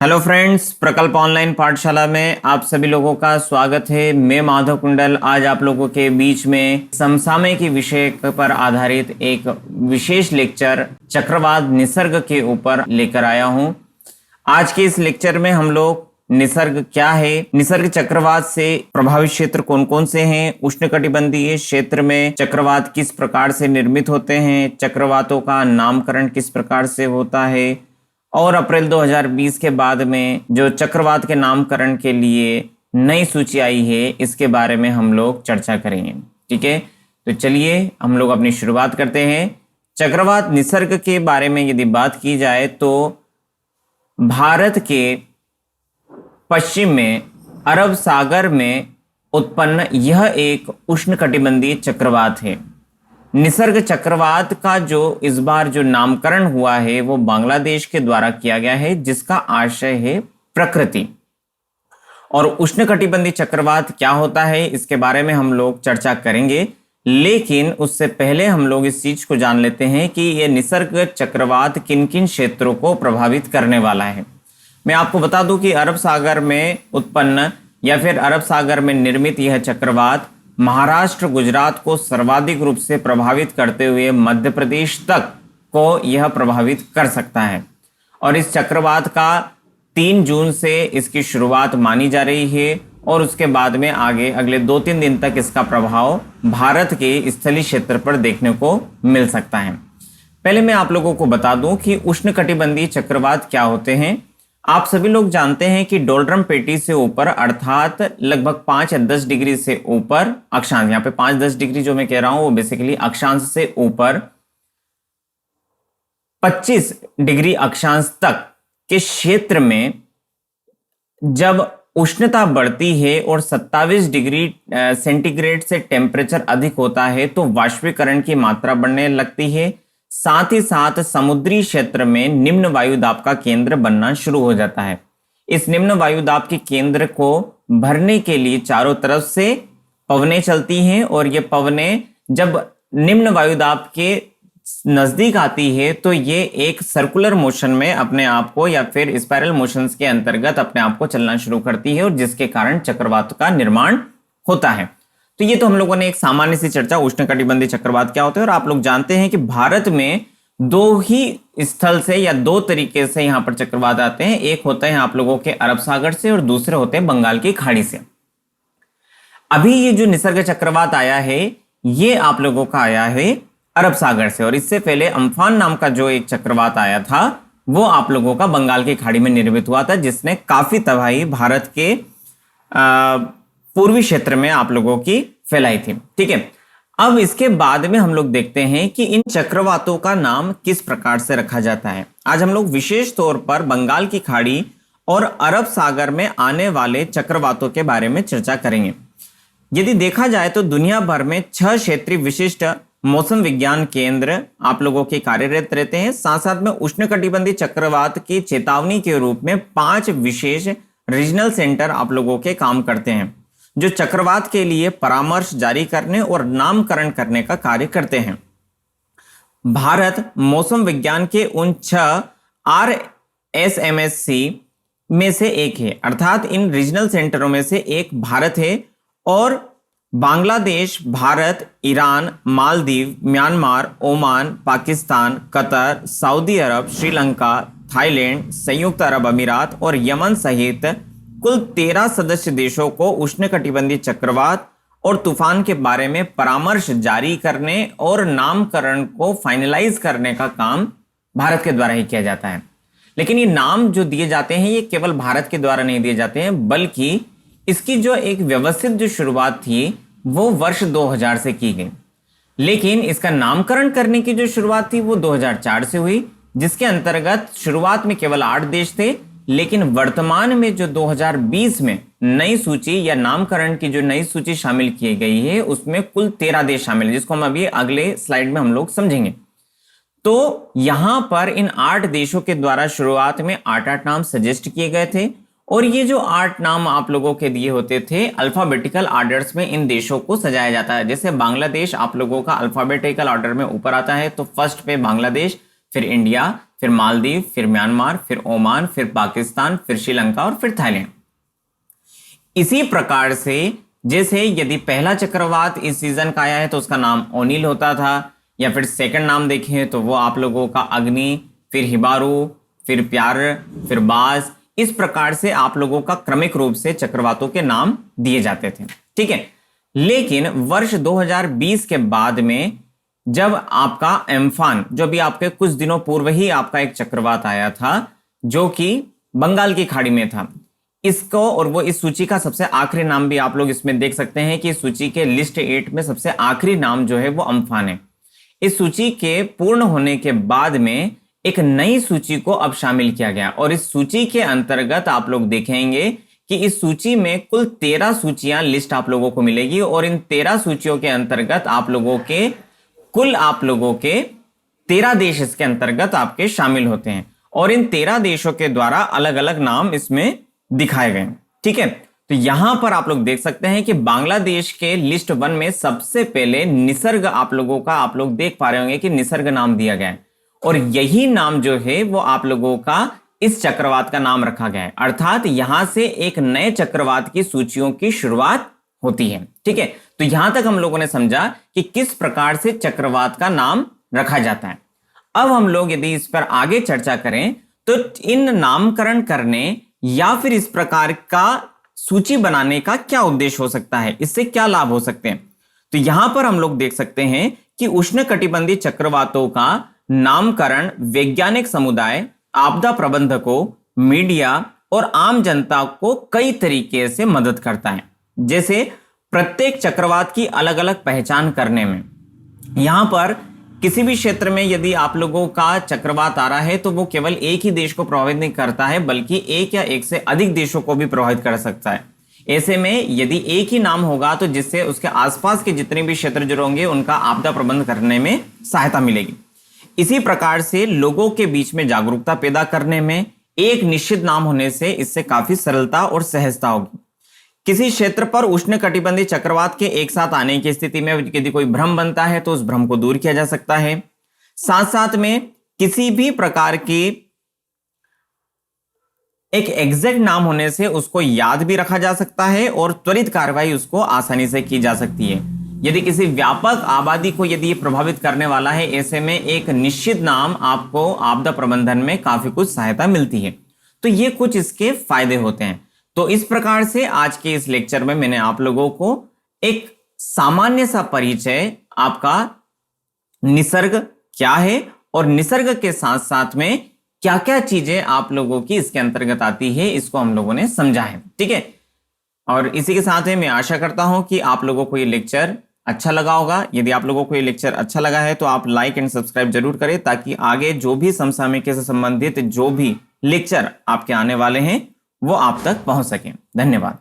Hello friends, प्रकल्प online पाठशाला में आप सभी लोगों का स्वागत है। मैं माधव कुंडल आज आप लोगों के बीच में समसामयिकी विषय पर आधारित एक विशेष लेक्चर चक्रवात निसर्ग के ऊपर लेकर आया हूं। आज के इस लेक्चर में हम लोग निसर्ग क्या है, निसर्ग चक्रवात से प्रभावित क्षेत्र कौन कौन से हैं, उष्णकटिबंधीय क्षेत्र में चक्रवात किस प्रकार से निर्मित होते हैं, चक्रवातों का नामकरण किस प्रकार से होता है और अप्रैल 2020 के बाद में जो चक्रवात के नामकरण के लिए नई सूची आई है इसके बारे में हम लोग चर्चा करेंगे। ठीक है, तो चलिए हम लोग अपनी शुरुआत करते हैं। चक्रवात निसर्ग के बारे में यदि बात की जाए तो भारत के पश्चिम में अरब सागर में उत्पन्न यह एक उष्णकटिबंधीय चक्रवात है। निसर्ग चक्रवात का जो इस बार जो नामकरण हुआ है वो बांग्लादेश के द्वारा किया गया है, जिसका आशय है प्रकृति। और उष्णकटिबंधीय चक्रवात क्या होता है इसके बारे में हम लोग चर्चा करेंगे, लेकिन उससे पहले हम लोग इस चीज को जान लेते हैं कि यह निसर्ग चक्रवात किन किन क्षेत्रों को प्रभावित करने वाला है। मैं आपको बता दूं कि अरब सागर में उत्पन्न या फिर अरब सागर में निर्मित यह चक्रवात महाराष्ट्र, गुजरात को सर्वाधिक रूप से प्रभावित करते हुए मध्य प्रदेश तक को यह प्रभावित कर सकता है। और इस चक्रवात का 3 जून से इसकी शुरुआत मानी जा रही है और उसके बाद में आगे अगले 2-3 दिन तक इसका प्रभाव भारत के स्थलीय क्षेत्र पर देखने को मिल सकता है। पहले मैं आप लोगों को बता दूं कि उष्णकटिबंधीय चक्रवात क्या होते हैं। आप सभी लोग जानते हैं कि डोल्ड्रम पेटी से ऊपर अर्थात लगभग 5 या 10 डिग्री से ऊपर अक्षांश, यहाँ पे 5-10 डिग्री जो मैं कह रहा हूं वो बेसिकली अक्षांश से ऊपर 25 डिग्री अक्षांश तक के क्षेत्र में जब उष्णता बढ़ती है और 27 डिग्री सेंटीग्रेड से टेम्परेचर अधिक होता है तो वाष्पीकरण की मात्रा बढ़ने लगती है। साथ ही साथ समुद्री क्षेत्र में निम्न वायुदाब का केंद्र बनना शुरू हो जाता है। इस निम्न वायुदाब के केंद्र को भरने के लिए चारों तरफ से पवनें चलती हैं और ये पवनें जब निम्न वायुदाब के नजदीक आती है तो ये एक सर्कुलर मोशन में अपने आप को या फिर स्पाइरल मोशंस के अंतर्गत अपने आप को चलना शुरू करती है और जिसके कारण चक्रवात का निर्माण होता है। तो ये तो हम लोगों ने एक सामान्य सी चर्चा उष्णकटिबंधीय चक्रवात क्या होते हैं। और आप लोग जानते हैं कि भारत में 2 ही स्थल से या 2 तरीके से यहाँ पर चक्रवात आते हैं। एक होता है आप लोगों के अरब सागर से और दूसरे होते हैं बंगाल की खाड़ी से। अभी ये जो निसर्ग चक्रवात आया है ये आप लोगों का आया है अरब सागर से, और इससे पहले अम्फान नाम का जो एक चक्रवात आया था वो आप लोगों का बंगाल की खाड़ी में निर्मित हुआ था, जिसने काफी तबाही भारत के पूर्वी क्षेत्र में आप लोगों की फैलाई थी। ठीक है, अब इसके बाद में हम लोग देखते हैं कि इन चक्रवातों का नाम किस प्रकार से रखा जाता है। आज हम लोग विशेष तौर पर बंगाल की खाड़ी और अरब सागर में आने वाले चक्रवातों के बारे में चर्चा करेंगे। यदि देखा जाए तो दुनिया भर में 6 क्षेत्रीय विशिष्ट मौसम विज्ञान केंद्र आप लोगों के कार्यरत रहते हैं। साथ साथ में उष्णकटिबंधीय चक्रवात की चेतावनी के रूप में 5 विशेष रीजनल सेंटर आप लोगों के काम करते हैं, जो चक्रवात के लिए परामर्श जारी करने और नामकरण करने का कार्य करते हैं। भारत मौसम विज्ञान के उन 6 RSMSC में से एक है, अर्थात इन रीजनल सेंटरों में से एक भारत है। और Bangladesh, Bharat, Iran, Maldives, Myanmar, Oman, Pakistan, Qatar, Saudi अरब, श्रीलंका, थाईलैंड, संयुक्त अरब अमीरात और यमन सहित कुल 13 सदस्य देशों को उष्णकटिबंधीय चक्रवात और तूफान के बारे में परामर्श जारी करने और नामकरण को फाइनलाइज करने का काम भारत के द्वारा ही किया जाता है। लेकिन ये नाम जो दिए जाते हैं ये केवल भारत के द्वारा नहीं दिए जाते हैं, बल्कि इसकी जो एक व्यवस्थित जो शुरुआत थी वो वर्ष 2000 से की गई। लेकिन इसका नामकरण करने की जो शुरुआत थी वो 2004 से हुई, जिसके अंतर्गत शुरुआत में केवल 8 देश थे। लेकिन वर्तमान में जो 2020 में नई सूची या नामकरण की जो नई सूची शामिल की गई है उसमें कुल 13 देश शामिल है, जिसको हम अभी अगले स्लाइड में हम लोग समझेंगे। तो यहां पर इन 8 देशों के द्वारा शुरुआत में 8 नाम सजेस्ट किए गए थे और ये जो 8 नाम आप लोगों के दिए होते थे अल्फाबेटिकल ऑर्डर्स में इन देशों को सजाया जाता है। जैसे बांग्लादेश आप लोगों का अल्फाबेटिकल ऑर्डर में ऊपर आता है, तो फर्स्ट पे बांग्लादेश, फिर इंडिया, फिर मालदीव, फिर म्यांमार, फिर ओमान, फिर पाकिस्तान, फिर श्रीलंका और फिर थाईलैंड। इसी प्रकार से जैसे यदि पहला चक्रवात इस सीजन का आया है तो उसका नाम ओनिल होता था, या फिर सेकंड नाम देखें तो वो आप लोगों का अग्नि, फिर हिबारू, फिर प्यार, फिर बाज। इस प्रकार से आप लोगों का क्रमिक रूप से चक्रवातों के नाम दिए जाते थे, ठीक है। लेकिन वर्ष 2020 के बाद में जब आपका एम्फान, जो भी आपके कुछ दिनों पूर्व ही आपका एक चक्रवात आया था जो कि बंगाल की खाड़ी में था, इसको, और वो इस सूची का सबसे आखिरी नाम भी आप लोग इसमें देख सकते हैं कि सूची के लिस्ट 8 में सबसे आखिरी नाम जो है वो अम्फान है। इस सूची के पूर्ण होने के बाद में एक नई सूची को अब शामिल किया गया, और इस सूची के अंतर्गत आप लोग देखेंगे कि इस सूची में कुल 13 सूचियां लिस्ट आप लोगों को मिलेगी, और इन 13 सूचियों के अंतर्गत आप लोगों के 13 देश इसके अंतर्गत आपके शामिल होते हैं, और इन 13 देशों के द्वारा अलग अलग नाम इसमें दिखाए गए, ठीक है। तो यहां पर आप लोग देख सकते हैं कि बांग्लादेश के लिस्ट 1 में सबसे पहले निसर्ग आप लोगों का, आप लोग देख पा रहे होंगे कि निसर्ग नाम दिया गया है, और यही नाम जो है वो आप लोगों का इस चक्रवात का नाम रखा गया है। अर्थात यहां से एक नए चक्रवात की सूचियों की शुरुआत होती है, ठीक है। तो यहां तक हम लोगों ने समझा कि किस प्रकार से चक्रवात का नाम रखा जाता है। अब हम लोग यदि इस पर आगे चर्चा करें तो इन नामकरण करने या फिर इस प्रकार का सूची बनाने का क्या उद्देश्य हो सकता है, इससे क्या लाभ हो सकते हैं। तो यहां पर हम लोग देख सकते हैं कि उष्णकटिबंधीय चक्रवातों का नामकरण वैज्ञानिक समुदाय, आपदा प्रबंधकों, मीडिया और आम जनता को कई तरीके से मदद करता है। जैसे प्रत्येक चक्रवात की अलग अलग पहचान करने में, यहां पर किसी भी क्षेत्र में यदि आप लोगों का चक्रवात आ रहा है तो वो केवल एक ही देश को प्रभावित नहीं करता है, बल्कि एक या एक से अधिक देशों को भी प्रभावित कर सकता है। ऐसे में यदि एक ही नाम होगा तो जिससे उसके आसपास के जितने भी क्षेत्र जो होंगे उनका आपदा प्रबंधन करने में सहायता मिलेगी। इसी प्रकार से लोगों के बीच में जागरूकता पैदा करने में एक निश्चित नाम होने से इससे काफी सरलता और सहजता होगी। किसी क्षेत्र पर उष्णकटिबंधीय चक्रवात के एक साथ आने की स्थिति में यदि कोई भ्रम बनता है तो उस भ्रम को दूर किया जा सकता है। साथ साथ में किसी भी प्रकार की एक एग्जैक्ट नाम होने से उसको याद भी रखा जा सकता है और त्वरित कार्रवाई उसको आसानी से की जा सकती है। यदि किसी व्यापक आबादी को यदि प्रभावित करने वाला है, ऐसे में एक निश्चित नाम आपको आपदा प्रबंधन में काफी कुछ सहायता मिलती है। तो ये कुछ इसके फायदे होते हैं। तो इस प्रकार से आज के इस लेक्चर में मैंने आप लोगों को एक सामान्य सा परिचय आपका निसर्ग क्या है और निसर्ग के साथ साथ में क्या क्या चीजें आप लोगों की इसके अंतर्गत आती है, इसको हम लोगों ने समझा है, ठीक है। और इसी के साथ में मैं आशा करता हूं कि आप लोगों को ये लेक्चर अच्छा लगा होगा। यदि आप लोगों को ये लेक्चर अच्छा लगा है तो आप लाइक एंड सब्सक्राइब जरूर करें, ताकि आगे जो भी समसामयिकी से संबंधित जो भी लेक्चर आपके आने वाले हैं वो आप तक पहुंच सकें। धन्यवाद।